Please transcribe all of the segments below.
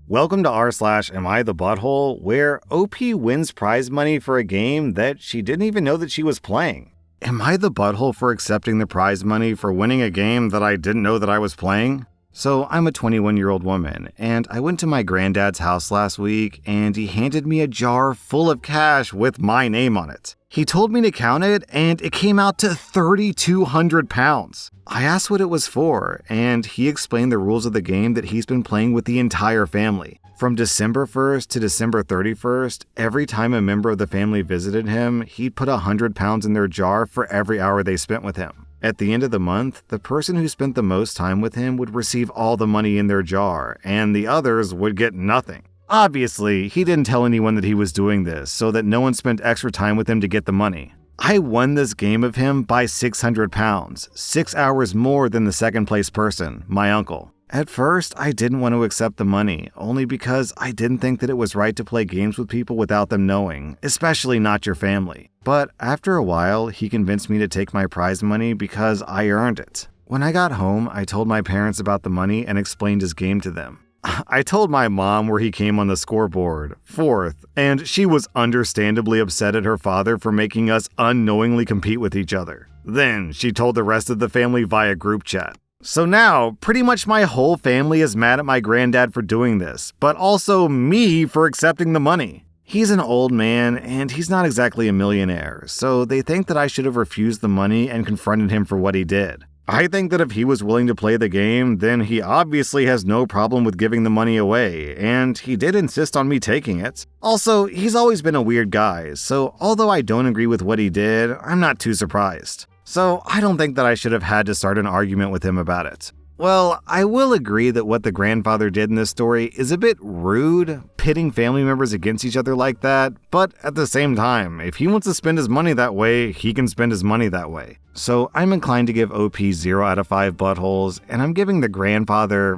Welcome to rSlash Am I the Butthole, where OP wins prize money for a game that she didn't even know that she was playing. Am I the butthole for accepting the prize money for winning a game that I didn't know that I was playing? So I'm a 21-year-old woman, and I went to my granddad's house last week, and he handed me a jar full of cash with my name on it. He told me to count it, and it came out to 3,200 pounds. I asked what it was for, and he explained the rules of the game that he's been playing with the entire family. From December 1st to December 31st, every time a member of the family visited him, he'd put 100 pounds in their jar for every hour they spent with him. At the end of the month, the person who spent the most time with him would receive all the money in their jar, and the others would get nothing. Obviously, he didn't tell anyone that he was doing this, so that no one spent extra time with him to get the money. I won this game of him by 600 pounds, 6 hours more than the second place person, my uncle. At first, I didn't want to accept the money, only because I didn't think that it was right to play games with people without them knowing, especially not your family. But after a while, he convinced me to take my prize money because I earned it. When I got home, I told my parents about the money and explained his game to them. I told my mom where he came on the scoreboard, 4th, and she was understandably upset at her father for making us unknowingly compete with each other. Then she told the rest of the family via group chat. So now, pretty much my whole family is mad at my granddad for doing this, but also me for accepting the money. He's an old man, and he's not exactly a millionaire, so they think that I should have refused the money and confronted him for what he did. I think that if he was willing to play the game, then he obviously has no problem with giving the money away, and he did insist on me taking it. Also, he's always been a weird guy, so although I don't agree with what he did, I'm not too surprised. So I don't think that I should have had to start an argument with him about it. Well, I will agree that what the grandfather did in this story is a bit rude, pitting family members against each other like that, but at the same time, if he wants to spend his money that way, he can spend his money that way. So I'm inclined to give OP 0 out of 5 buttholes, and I'm giving the grandfather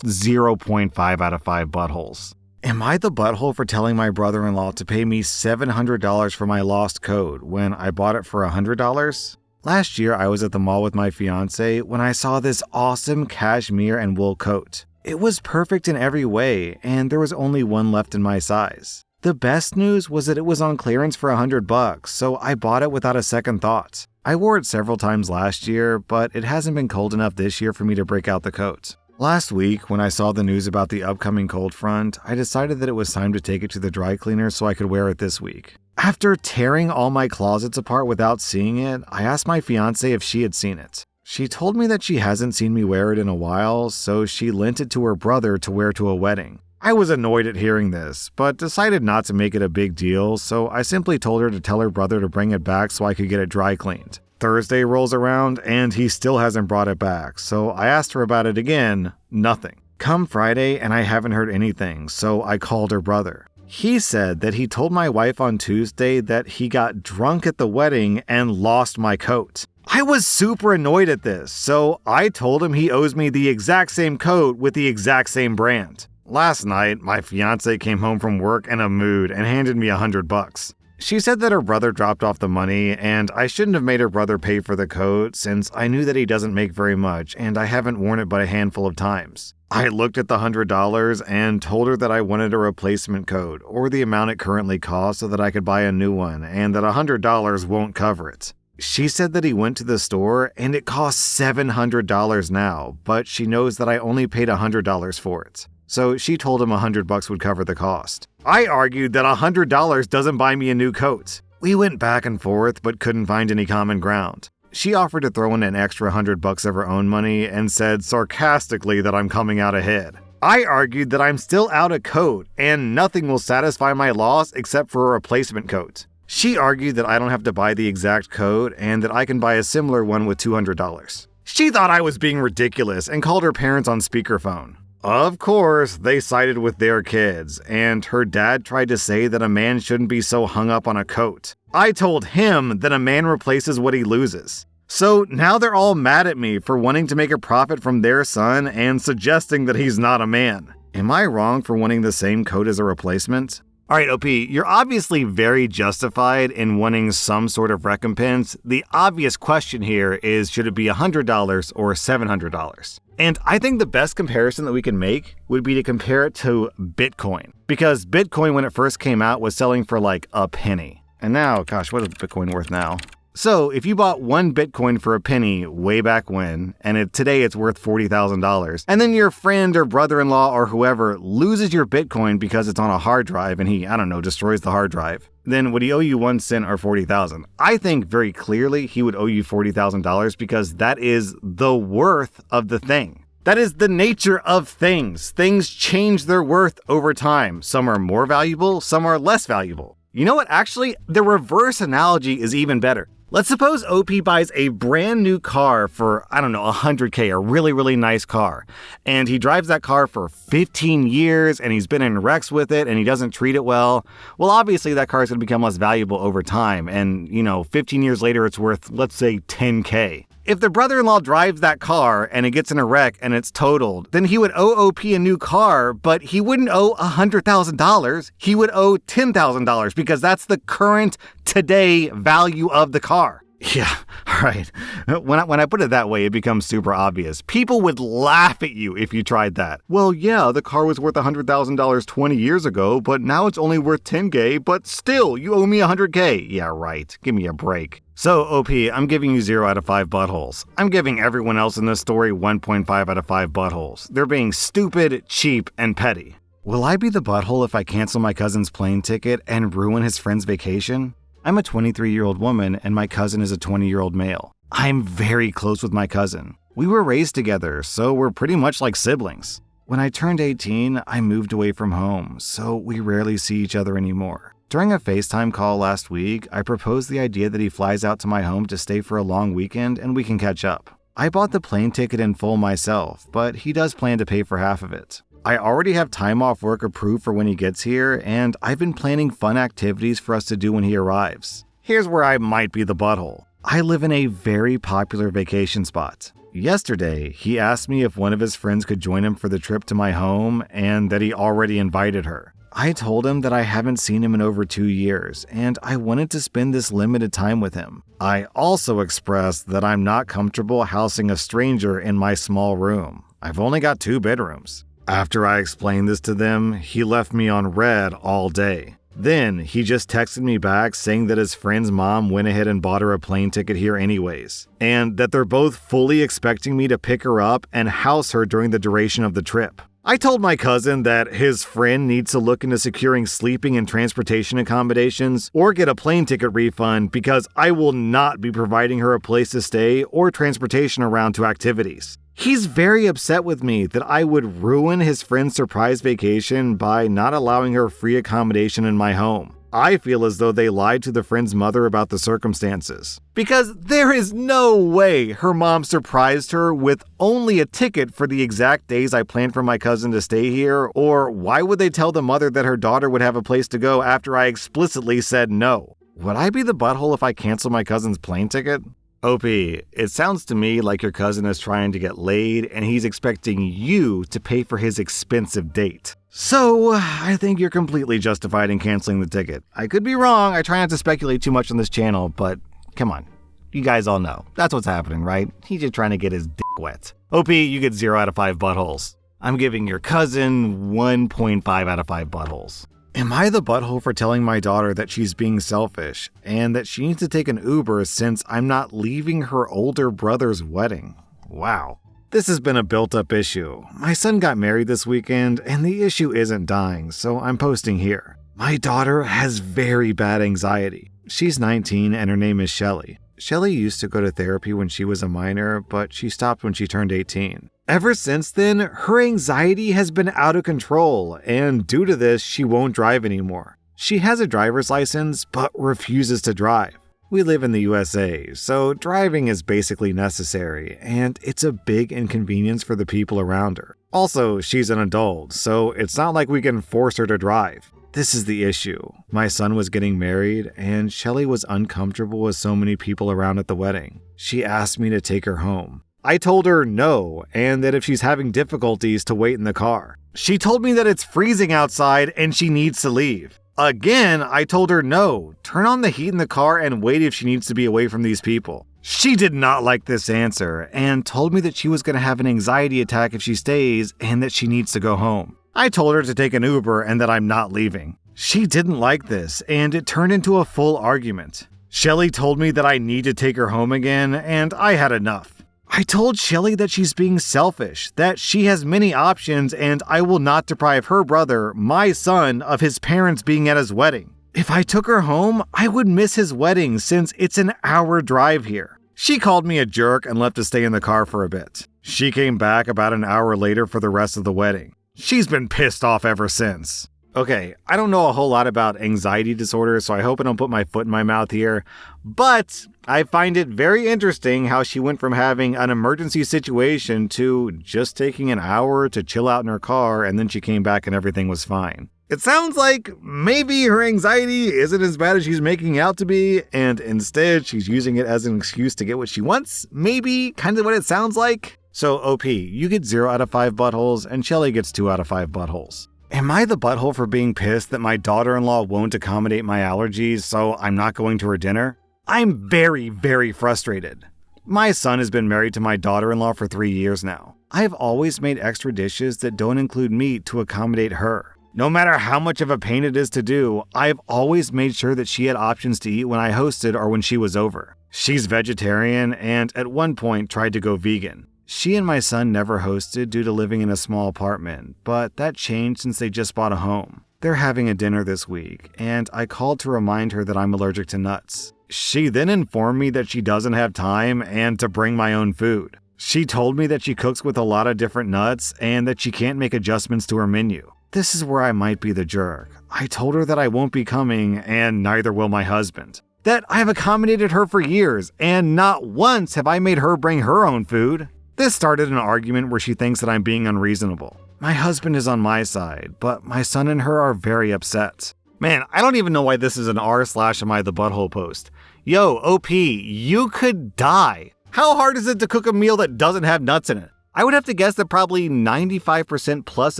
0.5 out of 5 buttholes. Am I the butthole for telling my brother-in-law to pay me $700 for my lost code when I bought it for $100? Last year, I was at the mall with my fiance when I saw this awesome cashmere and wool coat. It was perfect in every way, and there was only one left in my size. The best news was that it was on clearance for $100, so I bought it without a second thought. I wore it several times last year, but it hasn't been cold enough this year for me to break out the coat. Last week, when I saw the news about the upcoming cold front, I decided that it was time to take it to the dry cleaner so I could wear it this week. After tearing all my closets apart without seeing it, I asked my fiance if she had seen it. She told me that she hasn't seen me wear it in a while, so she lent it to her brother to wear to a wedding. I was annoyed at hearing this, but decided not to make it a big deal, so I simply told her to tell her brother to bring it back so I could get it dry cleaned. Thursday rolls around, and he still hasn't brought it back, so I asked her about it again, nothing. Come Friday, and I haven't heard anything, so I called her brother. He said that he told my wife on Tuesday that he got drunk at the wedding and lost my coat. I was super annoyed at this, so I told him he owes me the exact same coat with the exact same brand. Last night, my fiance came home from work in a mood and handed me $100. She said that her brother dropped off the money and I shouldn't have made her brother pay for the coat since I knew that he doesn't make very much and I haven't worn it but a handful of times. I looked at the $100 and told her that I wanted a replacement coat or the amount it currently costs so that I could buy a new one and that $100 won't cover it. She said that he went to the store and it costs $700 now, but she knows that I only paid $100 for it. So she told him $100 would cover the cost. I argued that $100 doesn't buy me a new coat. We went back and forth but couldn't find any common ground. She offered to throw in an extra $100 of her own money and said sarcastically that I'm coming out ahead. I argued that I'm still out a coat and nothing will satisfy my loss except for a replacement coat. She argued that I don't have to buy the exact coat and that I can buy a similar one with $200. She thought I was being ridiculous and called her parents on speakerphone. Of course, they sided with their kids, and her dad tried to say that a man shouldn't be so hung up on a coat. I told him that a man replaces what he loses. So now they're all mad at me for wanting to make a profit from their son and suggesting that he's not a man. Am I wrong for wanting the same coat as a replacement? Alright, OP, you're obviously very justified in wanting some sort of recompense. The obvious question here is, should it be $100 or $700? And I think the best comparison that we can make would be to compare it to Bitcoin. Because Bitcoin, when it first came out, was selling for like a penny. And now, gosh, what is Bitcoin worth now? So if you bought one Bitcoin for a penny way back when, and today it's worth $40,000, and then your friend or brother-in-law or whoever loses your Bitcoin because it's on a hard drive and he, destroys the hard drive, then would he owe you 1 cent or 40,000? I think very clearly he would owe you $40,000 because that is the worth of the thing. That is the nature of things. Things change their worth over time. Some are more valuable, some are less valuable. You know what? Actually, the reverse analogy is even better. Let's suppose OP buys a brand new car for, $100K, a really, really nice car. And he drives that car for 15 years and he's been in wrecks with it and he doesn't treat it well. Well, obviously that car is going to become less valuable over time. And, 15 years later, it's worth, let's say, 10K. If the brother-in-law drives that car and it gets in a wreck and it's totaled, then he would owe OP a new car, but he wouldn't owe $100,000. He would owe $10,000 because that's the current today value of the car. Yeah, right. When I put it that way, it becomes super obvious. People would laugh at you if you tried that. Well, yeah, the car was worth $100,000 20 years ago, but now it's only worth 10K, but still, you owe me 100K. Yeah, right. Give me a break. So, OP, I'm giving you 0 out of 5 buttholes. I'm giving everyone else in this story 1.5 out of 5 buttholes. They're being stupid, cheap, and petty. Will I be the butthole if I cancel my cousin's plane ticket and ruin his friend's vacation? I'm a 23-year-old woman and my cousin is a 20-year-old male. I'm very close with my cousin. We were raised together, so we're pretty much like siblings. When I turned 18, I moved away from home, so we rarely see each other anymore. During a FaceTime call last week, I proposed the idea that he flies out to my home to stay for a long weekend and we can catch up. I bought the plane ticket in full myself, but he does plan to pay for half of it. I already have time off work approved for when he gets here, and I've been planning fun activities for us to do when he arrives. Here's where I might be the butthole. I live in a very popular vacation spot. Yesterday, he asked me if one of his friends could join him for the trip to my home and that he already invited her. I told him that I haven't seen him in over 2 years, and I wanted to spend this limited time with him. I also expressed that I'm not comfortable housing a stranger in my small room. I've only got 2 bedrooms. After I explained this to them, he left me on red all day. Then he just texted me back saying that his friend's mom went ahead and bought her a plane ticket here anyways, and that they're both fully expecting me to pick her up and house her during the duration of the trip. I told my cousin that his friend needs to look into securing sleeping and transportation accommodations or get a plane ticket refund because I will not be providing her a place to stay or transportation around to activities. He's very upset with me that I would ruin his friend's surprise vacation by not allowing her free accommodation in my home. I feel as though they lied to the friend's mother about the circumstances. Because there is no way her mom surprised her with only a ticket for the exact days I planned for my cousin to stay here, or why would they tell the mother that her daughter would have a place to go after I explicitly said no? Would I be the butthole if I cancel my cousin's plane ticket? OP, it sounds to me like your cousin is trying to get laid and he's expecting you to pay for his expensive date. So, I think you're completely justified in canceling the ticket. I could be wrong, I try not to speculate too much on this channel, but come on. You guys all know. That's what's happening, right? He's just trying to get his dick wet. OP, you get 0 out of 5 buttholes. I'm giving your cousin 1.5 out of 5 buttholes. Am I the butthole for telling my daughter that she's being selfish and that she needs to take an Uber since I'm not leaving her older brother's wedding? Wow. This has been a built-up issue. My son got married this weekend and the issue isn't dying, so I'm posting here. My daughter has very bad anxiety. She's 19 and her name is Shelly. Shelly used to go to therapy when she was a minor, but she stopped when she turned 18. Ever since then, her anxiety has been out of control, and due to this, she won't drive anymore. She has a driver's license, but refuses to drive. We live in the USA, so driving is basically necessary, and it's a big inconvenience for the people around her. Also, she's an adult, so it's not like we can force her to drive. This is the issue. My son was getting married, and Shelly was uncomfortable with so many people around at the wedding. She asked me to take her home. I told her no, and that if she's having difficulties to wait in the car. She told me that it's freezing outside and she needs to leave. Again, I told her no, turn on the heat in the car and wait if she needs to be away from these people. She did not like this answer and told me that she was going to have an anxiety attack if she stays and that she needs to go home. I told her to take an Uber and that I'm not leaving. She didn't like this and it turned into a full argument. Shelly told me that I need to take her home again and I had enough. I told Shelly that she's being selfish, that she has many options and I will not deprive her brother, my son, of his parents being at his wedding. If I took her home, I would miss his wedding since it's an hour drive here. She called me a jerk and left to stay in the car for a bit. She came back about an hour later for the rest of the wedding. She's been pissed off ever since. Okay, I don't know a whole lot about anxiety disorders, so I hope I don't put my foot in my mouth here, but I find it very interesting how she went from having an emergency situation to just taking an hour to chill out in her car, and then she came back and everything was fine. It sounds like maybe her anxiety isn't as bad as she's making out to be, and instead she's using it as an excuse to get what she wants. Maybe kind of what it sounds like. So OP, you get 0 out of 5 buttholes, and Shelly gets 2 out of 5 buttholes. Am I the butthole for being pissed that my daughter-in-law won't accommodate my allergies, so I'm not going to her dinner? I'm very, very frustrated. My son has been married to my daughter-in-law for 3 years now. I've always made extra dishes that don't include meat to accommodate her. No matter how much of a pain it is to do, I've always made sure that she had options to eat when I hosted or when she was over. She's vegetarian and at one point tried to go vegan. She and my son never hosted due to living in a small apartment, but that changed since they just bought a home. They're having a dinner this week, and I called to remind her that I'm allergic to nuts. She then informed me that she doesn't have time and to bring my own food. She told me that she cooks with a lot of different nuts and that she can't make adjustments to her menu. This is where I might be the jerk. I told her that I won't be coming, and neither will my husband. That I have accommodated her for years, and not once have I made her bring her own food. This started an argument where she thinks that I'm being unreasonable. My husband is on my side, but my son and her are very upset. Man, I don't even know why this is an r/am I the butthole post. Yo, OP, you could die. How hard is it to cook a meal that doesn't have nuts in it? I would have to guess that probably 95% plus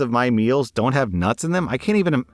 of my meals don't have nuts in them. I can't even...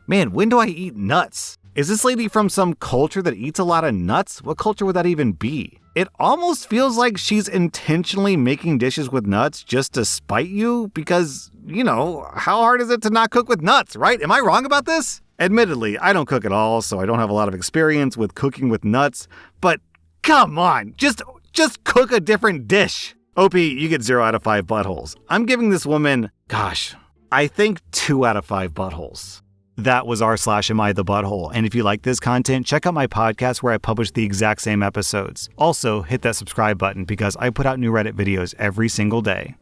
Man, when do I eat nuts? Is this lady from some culture that eats a lot of nuts? What culture would that even be? It almost feels like she's intentionally making dishes with nuts just to spite you because, you know, how hard is it to not cook with nuts, right? Am I wrong about this? Admittedly, I don't cook at all, so I don't have a lot of experience with cooking with nuts, but come on, just cook a different dish. OP, you get 0 out of 5 buttholes. I'm giving this woman, I think 2 out of 5 buttholes. That was r/am I the butthole. And if you like this content, check out my podcast where I publish the exact same episodes. Also, hit that subscribe button because I put out new Reddit videos every single day.